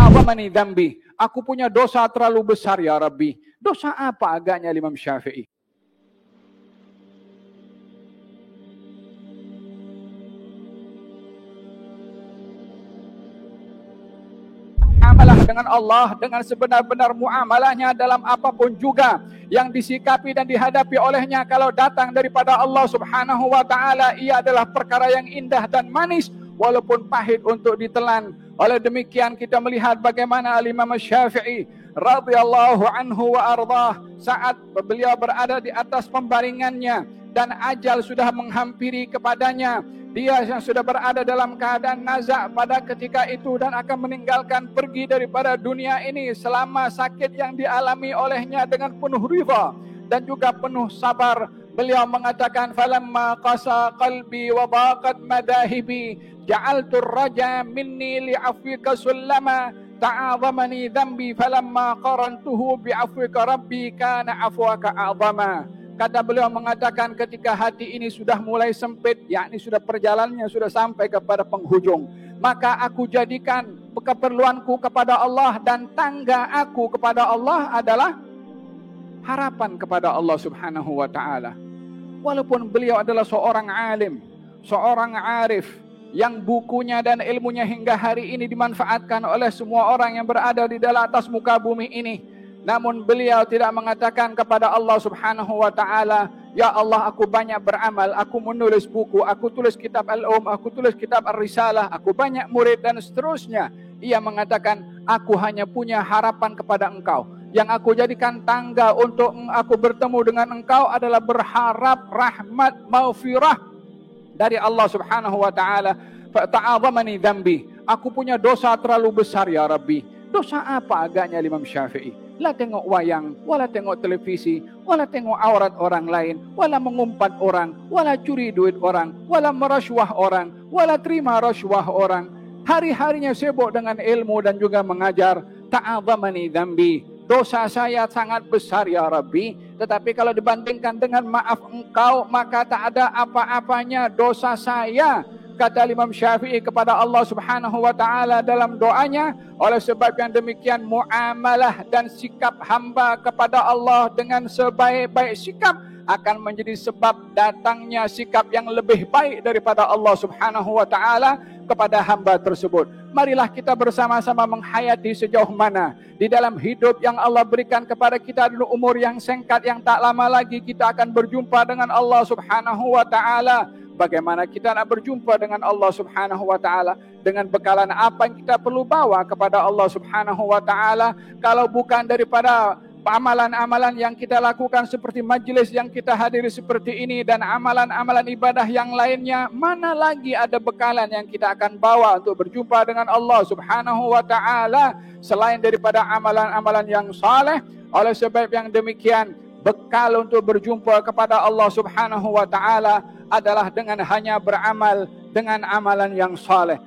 ta'azamani dzambi. Aku punya dosa terlalu besar ya Rabbi. Dosa apa agaknya Imam Syafi'i? Amalah dengan Allah dengan sebenar-benar muamalahnya dalam apapun juga yang disikapi dan dihadapi olehnya, kalau datang daripada Allah Subhanahu wa taala, ia adalah perkara yang indah dan manis walaupun pahit untuk ditelan. Oleh demikian kita melihat bagaimana Imam Syafi'i radhiyallahu anhu wa ardhah saat beliau berada di atas pembaringannya dan ajal sudah menghampiri kepadanya. Dia yang sudah berada dalam keadaan nazak pada ketika itu dan akan meninggalkan pergi daripada dunia ini selama sakit yang dialami olehnya dengan penuh ridha dan juga penuh sabar. Beliau mengatakan, falamma qasa qalbi wa daqat madahibi ja'altu raja minni li'afwika sullama ta'azamani dhanbi falamma qarantuhu bi'afwika rabbi kana afwaka a'zama. Kata beliau mengatakan, ketika hati ini sudah mulai sempit, yakni sudah perjalanannya sudah sampai kepada penghujung, maka aku jadikan keperluanku kepada Allah dan tangga aku kepada Allah adalah harapan kepada Allah Subhanahu wa taala. Walaupun beliau adalah seorang alim, seorang arif yang bukunya dan ilmunya hingga hari ini dimanfaatkan oleh semua orang yang berada di dalam atas muka bumi ini, namun beliau tidak mengatakan kepada Allah Subhanahu wa taala, ya Allah, aku banyak beramal, aku menulis buku, aku tulis kitab aku tulis kitab Ar-Risalah, aku banyak murid dan seterusnya. Ia mengatakan, aku hanya punya harapan kepada Engkau. Yang aku jadikan tangga untuk aku bertemu dengan Engkau adalah berharap rahmat maghfirah dari Allah Subhanahu wa taala. Fa ta'azamani dzambi. Aku punya dosa terlalu besar ya Rabbi. Dosa apa agaknya Imam Syafi'i? La tengok wayang, wala tengok televisi, wala tengok aurat orang lain, wala mengumpat orang, wala curi duit orang, wala merasuah orang, wala terima rasuah orang. Hari-harinya sibuk dengan ilmu dan juga mengajar. Ta'azamani dzambi. Dosa saya sangat besar ya Rabbi, tetapi kalau dibandingkan dengan maaf Engkau, maka tak ada apa-apanya dosa saya. Kata Imam Syafi'i kepada Allah Subhanahu wa taala dalam doanya. Oleh sebab yang demikian, muamalah dan sikap hamba kepada Allah dengan sebaik-baik sikap akan menjadi sebab datangnya sikap yang lebih baik daripada Allah Subhanahu wa taala kepada hamba tersebut. Marilah kita bersama-sama menghayati sejauh mana di dalam hidup yang Allah berikan kepada kita dulu, umur yang singkat yang tak lama lagi kita akan berjumpa dengan Allah Subhanahu wa taala. Bagaimana kita nak berjumpa dengan Allah Subhanahu wa taala? Dengan bekalan apa yang kita perlu bawa kepada Allah Subhanahu wa taala kalau bukan daripada amalan-amalan yang kita lakukan seperti majlis yang kita hadiri seperti ini dan amalan-amalan ibadah yang lainnya? Mana lagi ada bekalan yang kita akan bawa untuk berjumpa dengan Allah Subhanahu wa taala selain daripada amalan-amalan yang saleh? Oleh sebab yang demikian, bekal untuk berjumpa kepada Allah Subhanahu wa taala adalah dengan hanya beramal dengan amalan yang saleh.